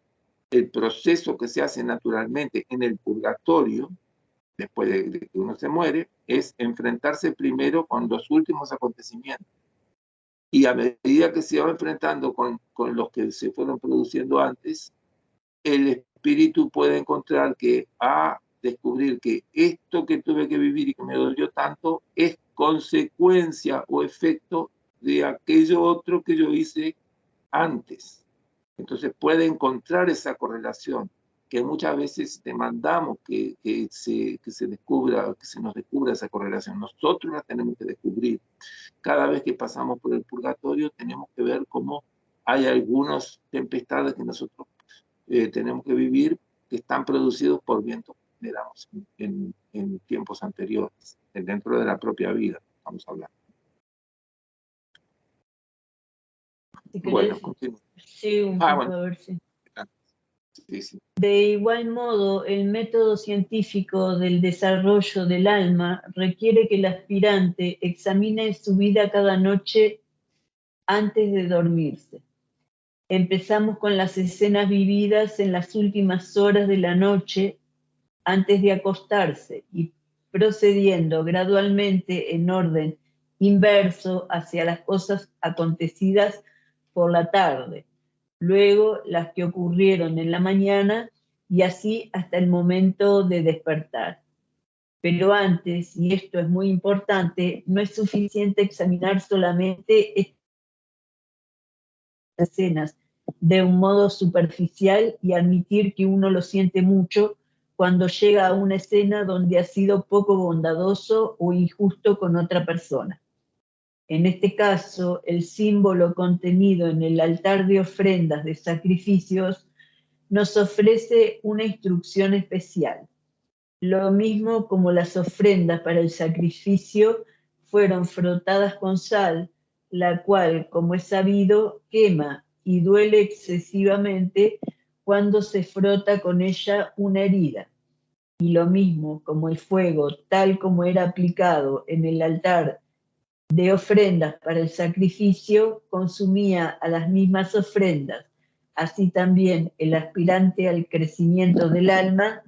el proceso que se hace naturalmente en el purgatorio, después de que uno se muere, es enfrentarse primero con los últimos acontecimientos. Y a medida que se va enfrentando con los que se fueron produciendo antes, el espíritu puede encontrar que descubrir que esto que tuve que vivir y que me dolió tanto es consecuencia o efecto de aquello otro que yo hice antes. Entonces puede encontrar esa correlación que muchas veces demandamos que se nos descubra esa correlación. Nosotros la tenemos que descubrir. Cada vez que pasamos por el purgatorio tenemos que ver cómo hay algunas tempestades que nosotros tenemos que vivir que están producidos por vientos que generamos en tiempos anteriores, dentro de la propia vida, estamos hablando. Bueno, continúo. Sí, un poco, bueno. A ver si. Sí. De igual modo, el método científico del desarrollo del alma requiere que el aspirante examine su vida cada noche antes de dormirse. Empezamos con las escenas vividas en las últimas horas de la noche antes de acostarse y procediendo gradualmente en orden inverso hacia las cosas acontecidas por la tarde, luego las que ocurrieron en la mañana y así hasta el momento de despertar. Pero antes, y esto es muy importante, no es suficiente examinar solamente estas escenas de un modo superficial y admitir que uno lo siente mucho cuando llega a una escena donde ha sido poco bondadoso o injusto con otra persona. En este caso, el símbolo contenido en el altar de ofrendas de sacrificios nos ofrece una instrucción especial. Lo mismo como las ofrendas para el sacrificio fueron frotadas con sal, la cual, como es sabido, quema y duele excesivamente cuando se frota con ella una herida. Y lo mismo como el fuego, tal como era aplicado en el altar de ofrendas para el sacrificio, consumía a las mismas ofrendas. Así también el aspirante al crecimiento del alma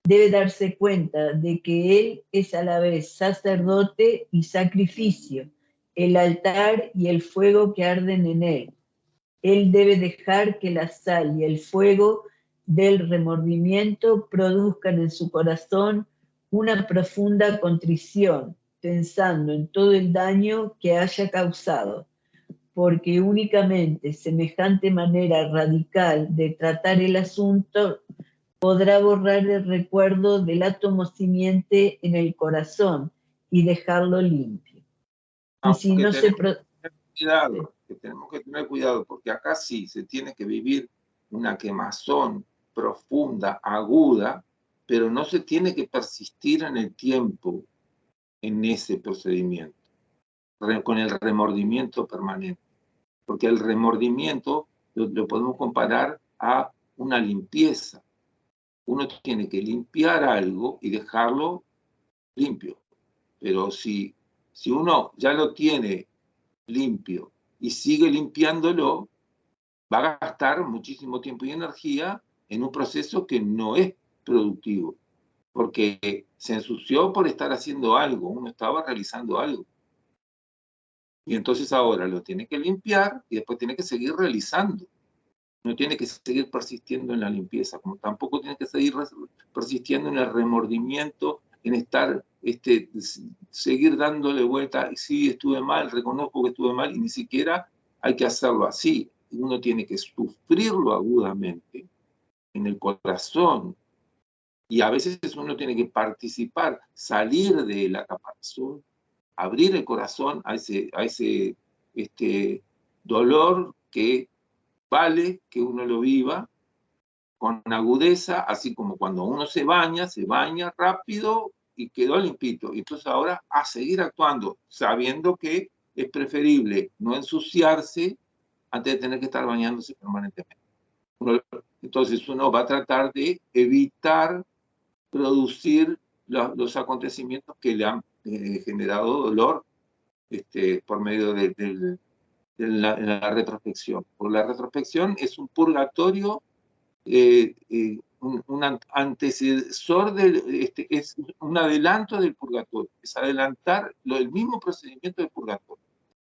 debe darse cuenta de que él es a la vez sacerdote y sacrificio, el altar y el fuego que arden en él. Él debe dejar que la sal y el fuego del remordimiento produzcan en su corazón una profunda contrición, pensando en todo el daño que haya causado, porque únicamente semejante manera radical de tratar el asunto podrá borrar el recuerdo del átomo simiente en el corazón y dejarlo limpio. Y si Aunque no se... cuidado, que tenemos que tener cuidado, porque acá sí se tiene que vivir una quemazón profunda, aguda, pero no se tiene que persistir en el tiempo en ese procedimiento, con el remordimiento permanente. Porque el remordimiento lo podemos comparar a una limpieza. Uno tiene que limpiar algo y dejarlo limpio. Pero si uno ya lo tiene limpio y sigue limpiándolo, va a gastar muchísimo tiempo y energía en un proceso que no es productivo, porque se ensució por estar haciendo algo, uno estaba realizando algo. Y entonces ahora lo tiene que limpiar y después tiene que seguir realizando. No tiene que seguir persistiendo en la limpieza, como tampoco tiene que seguir persistiendo en el remordimiento, en estar, seguir dándole vuelta, sí, estuve mal, reconozco que estuve mal, y ni siquiera hay que hacerlo así. Uno tiene que sufrirlo agudamente en el corazón, y a veces uno tiene que participar, salir de la caparazón, abrir el corazón a ese dolor que vale que uno lo viva con agudeza, así como cuando uno se baña rápido y quedó limpito. Y entonces ahora a seguir actuando, sabiendo que es preferible no ensuciarse antes de tener que estar bañándose permanentemente. Entonces uno va a tratar de evitar producir los acontecimientos que le han generado dolor por medio de la retrospección. Porque la retrospección es un purgatorio, un antecesor, es un adelanto del purgatorio, es adelantar el mismo procedimiento del purgatorio.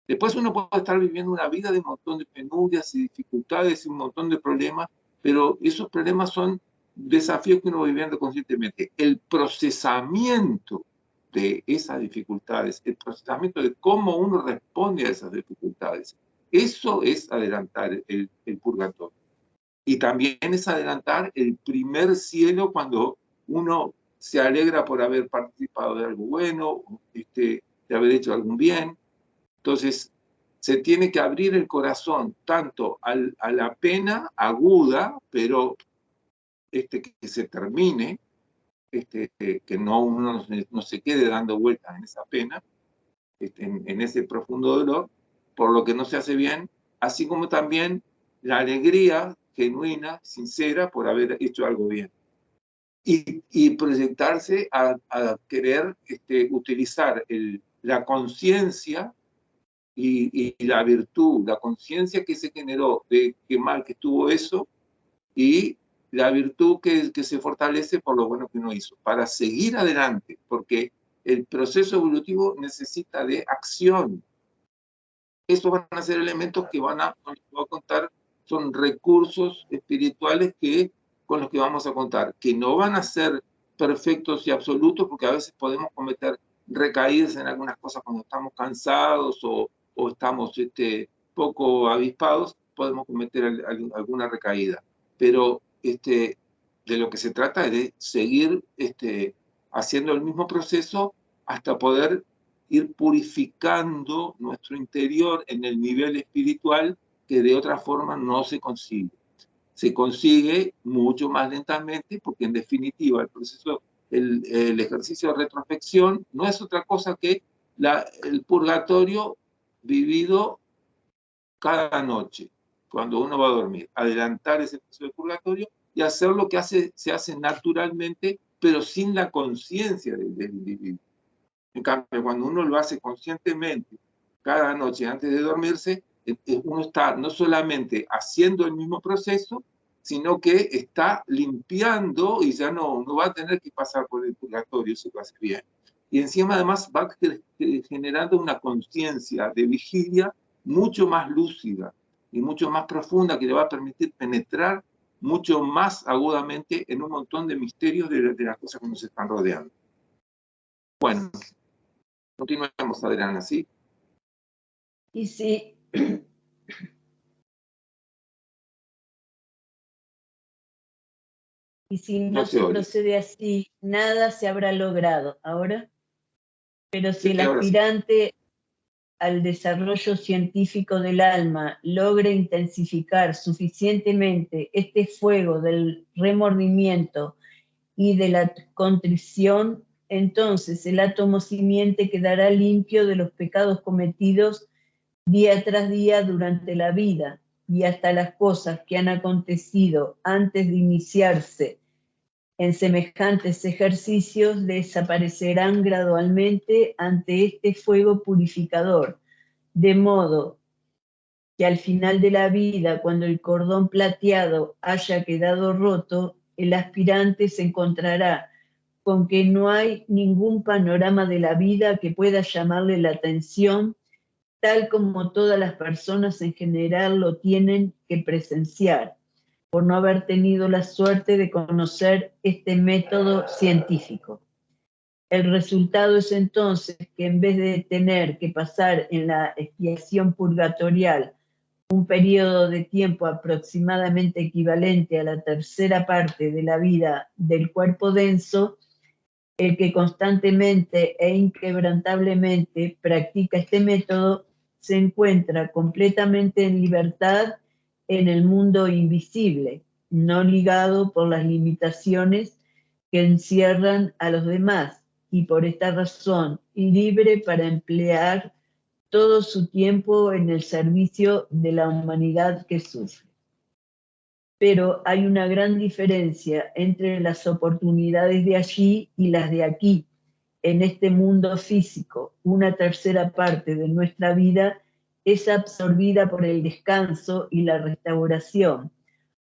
Después uno puede estar viviendo una vida de un montón de penurias y dificultades y un montón de problemas, pero esos problemas son desafíos que uno va viviendo conscientemente. El procesamiento de esas dificultades, el procesamiento de cómo uno responde a esas dificultades, eso es adelantar el purgatorio. Y también es adelantar el primer cielo cuando uno se alegra por haber participado de algo bueno, de haber hecho algún bien. Entonces, se tiene que abrir el corazón tanto a la pena aguda, pero que se termine, que no uno no se quede dando vueltas en esa pena, en ese profundo dolor, por lo que no se hace bien, así como también la alegría genuina, sincera, por haber hecho algo bien. Y proyectarse a querer utilizar la conciencia y la virtud, la conciencia que se generó de qué mal que estuvo eso, y la virtud que se fortalece por lo bueno que uno hizo, para seguir adelante, porque el proceso evolutivo necesita de acción. Estos van a ser elementos que voy a contar, son recursos espirituales con los que vamos a contar, que no van a ser perfectos y absolutos, porque a veces podemos cometer recaídas en algunas cosas cuando estamos cansados o estamos poco avispados, podemos cometer alguna recaída. Pero de lo que se trata es de seguir haciendo el mismo proceso hasta poder ir purificando nuestro interior en el nivel espiritual que de otra forma no se consigue. Se consigue mucho más lentamente porque en definitiva el proceso, el ejercicio de retrospección no es otra cosa que el purgatorio vivido cada noche, cuando uno va a dormir. Adelantar ese proceso de purgatorio y hacer lo que se hace naturalmente, pero sin la conciencia del individuo. En cambio, cuando uno lo hace conscientemente cada noche antes de dormirse, uno está no solamente haciendo el mismo proceso, sino que está limpiando y ya no va a tener que pasar por el purgatorio si lo hace bien. Y encima además va generando una conciencia de vigilia mucho más lúcida y mucho más profunda que le va a permitir penetrar mucho más agudamente en un montón de misterios de las cosas que nos están rodeando. Bueno, continuemos, Adriana, ¿sí? Y si no se procede así, nada se habrá logrado. ¿Ahora? Pero si el aspirante al desarrollo científico del alma logra intensificar suficientemente este fuego del remordimiento y de la contrición, entonces el átomo simiente quedará limpio de los pecados cometidos día tras día durante la vida, y hasta las cosas que han acontecido antes de iniciarse en semejantes ejercicios desaparecerán gradualmente ante este fuego purificador, de modo que al final de la vida, cuando el cordón plateado haya quedado roto, el aspirante se encontrará con que no hay ningún panorama de la vida que pueda llamarle la atención, tal como todas las personas en general lo tienen que presenciar, por no haber tenido la suerte de conocer este método científico. El resultado es entonces que en vez de tener que pasar en la expiación purgatorial un periodo de tiempo aproximadamente equivalente a la tercera parte de la vida del cuerpo denso, el que constantemente e inquebrantablemente practica este método se encuentra completamente en libertad en el mundo invisible, no ligado por las limitaciones que encierran a los demás, y por esta razón libre para emplear todo su tiempo en el servicio de la humanidad que sufre. Pero hay una gran diferencia entre las oportunidades de allí y las de aquí. En este mundo físico, una tercera parte de nuestra vida es absorbida por el descanso y la restauración.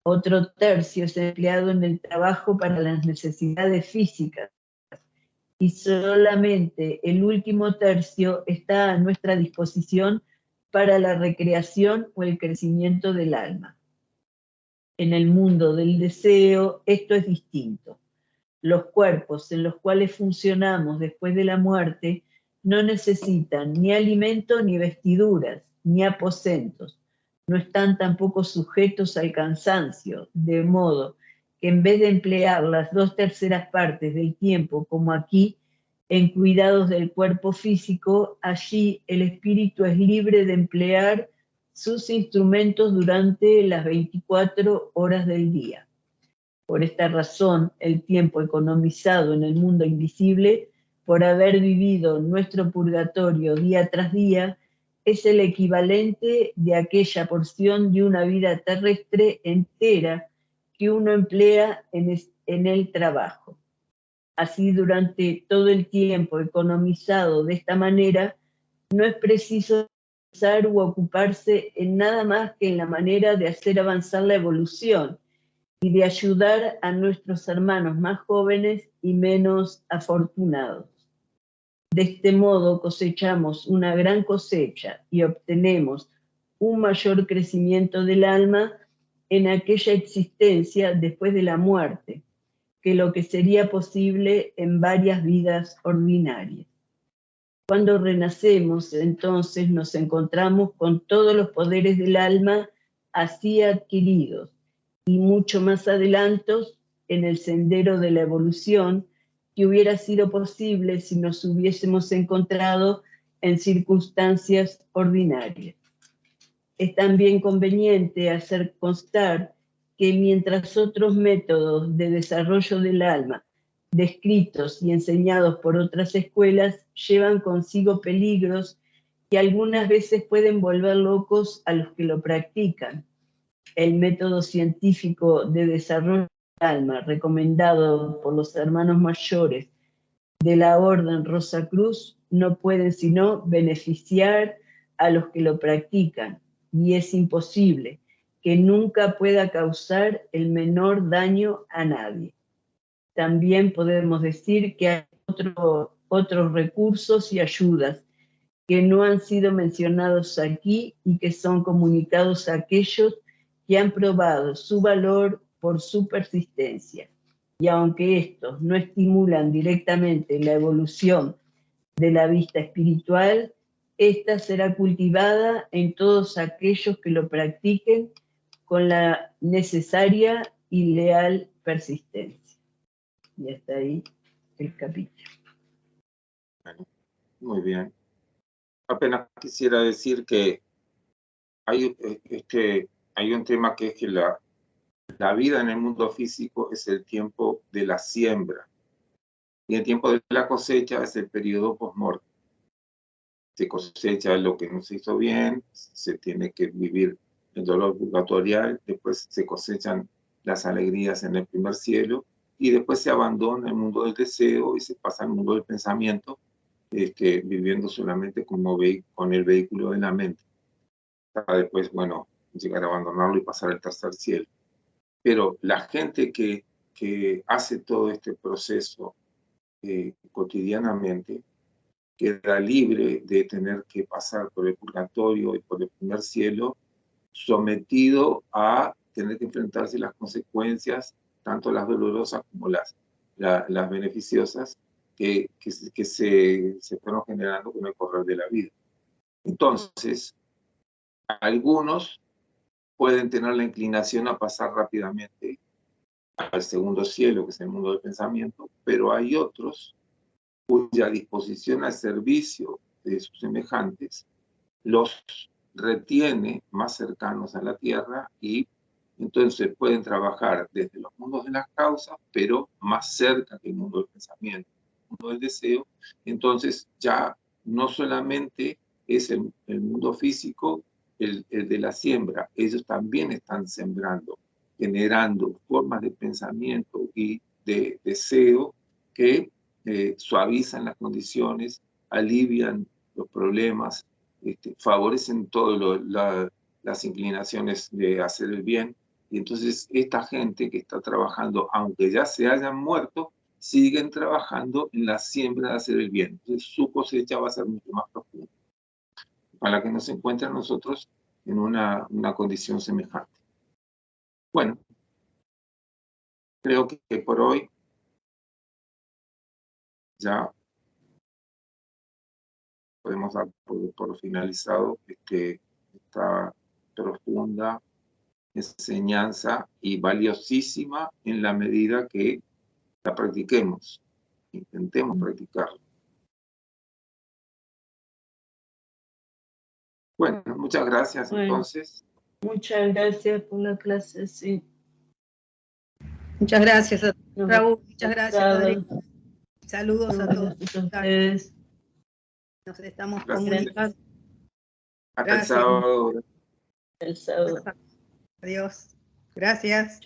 Otro tercio es empleado en el trabajo para las necesidades físicas. Y solamente el último tercio está a nuestra disposición para la recreación o el crecimiento del alma. En el mundo del deseo, esto es distinto. Los cuerpos en los cuales funcionamos después de la muerte no necesitan ni alimento ni vestiduras, ni aposentos. No están tampoco sujetos al cansancio, de modo que en vez de emplear las 2/3 partes del tiempo, como aquí, en cuidados del cuerpo físico, allí el espíritu es libre de emplear sus instrumentos durante las 24 horas del día. Por esta razón, el tiempo economizado en el mundo invisible, por haber vivido nuestro purgatorio día tras día, es el equivalente de aquella porción de una vida terrestre entera que uno emplea en el trabajo. Así, durante todo el tiempo economizado de esta manera, no es preciso pensar u ocuparse en nada más que en la manera de hacer avanzar la evolución y de ayudar a nuestros hermanos más jóvenes y menos afortunados. De este modo cosechamos una gran cosecha y obtenemos un mayor crecimiento del alma en aquella existencia después de la muerte, que lo que sería posible en varias vidas ordinarias. Cuando renacemos, entonces nos encontramos con todos los poderes del alma así adquiridos y mucho más adelantos en el sendero de la evolución que hubiera sido posible si nos hubiésemos encontrado en circunstancias ordinarias. Es también conveniente hacer constar que mientras otros métodos de desarrollo del alma, descritos y enseñados por otras escuelas, llevan consigo peligros que algunas veces pueden volver locos a los que lo practican. El método científico de desarrollo del alma, recomendado por los hermanos mayores de la Orden Rosacruz, no pueden sino beneficiar a los que lo practican, y es imposible que nunca pueda causar el menor daño a nadie. También podemos decir que hay otros recursos y ayudas que no han sido mencionados aquí y que son comunicados a aquellos que han probado su valor por su persistencia. Y aunque estos no estimulan directamente la evolución de la vista espiritual, esta será cultivada en todos aquellos que lo practiquen con la necesaria y leal persistencia. Y hasta ahí el capítulo. Muy bien. Apenas quisiera decir que hay un tema que es que la vida en el mundo físico es el tiempo de la siembra y el tiempo de la cosecha es el periodo post-mortem. Se cosecha lo que no se hizo bien, se tiene que vivir el dolor purgatorial, después se cosechan las alegrías en el primer cielo y después se abandona el mundo del deseo y se pasa al mundo del pensamiento, viviendo solamente con el vehículo de la mente. Para después, bueno, llegar a abandonarlo y pasar al tercer cielo. Pero la gente que hace todo este proceso cotidianamente queda libre de tener que pasar por el purgatorio y por el primer cielo, sometido a tener que enfrentarse a las consecuencias, tanto las dolorosas como las beneficiosas, que se fueron generando con el correr de la vida. Entonces, algunos pueden tener la inclinación a pasar rápidamente al segundo cielo, que es el mundo del pensamiento, pero hay otros cuya disposición al servicio de sus semejantes los retiene más cercanos a la tierra y entonces pueden trabajar desde los mundos de las causas, pero más cerca que el mundo del pensamiento, el mundo del deseo. Entonces ya no solamente es el mundo físico el de la siembra, ellos también están sembrando, generando formas de pensamiento y de deseo que suavizan las condiciones, alivian los problemas, favorecen todas las inclinaciones de hacer el bien. Y entonces esta gente que está trabajando, aunque ya se hayan muerto, siguen trabajando en la siembra de hacer el bien. Entonces su cosecha va a ser mucho más profunda, para que nos encuentren nosotros en una condición semejante. Bueno, creo que por hoy ya podemos dar por finalizado esta profunda enseñanza y valiosísima en la medida que la practiquemos, intentemos practicarla. Bueno, muchas gracias entonces. Muchas gracias por la clase, sí. Muchas gracias, Raúl. Muchas gracias, Adrián. Saludos a todos ustedes. Nos estamos comunicando. Hasta el sábado. El sábado. Adiós. Gracias.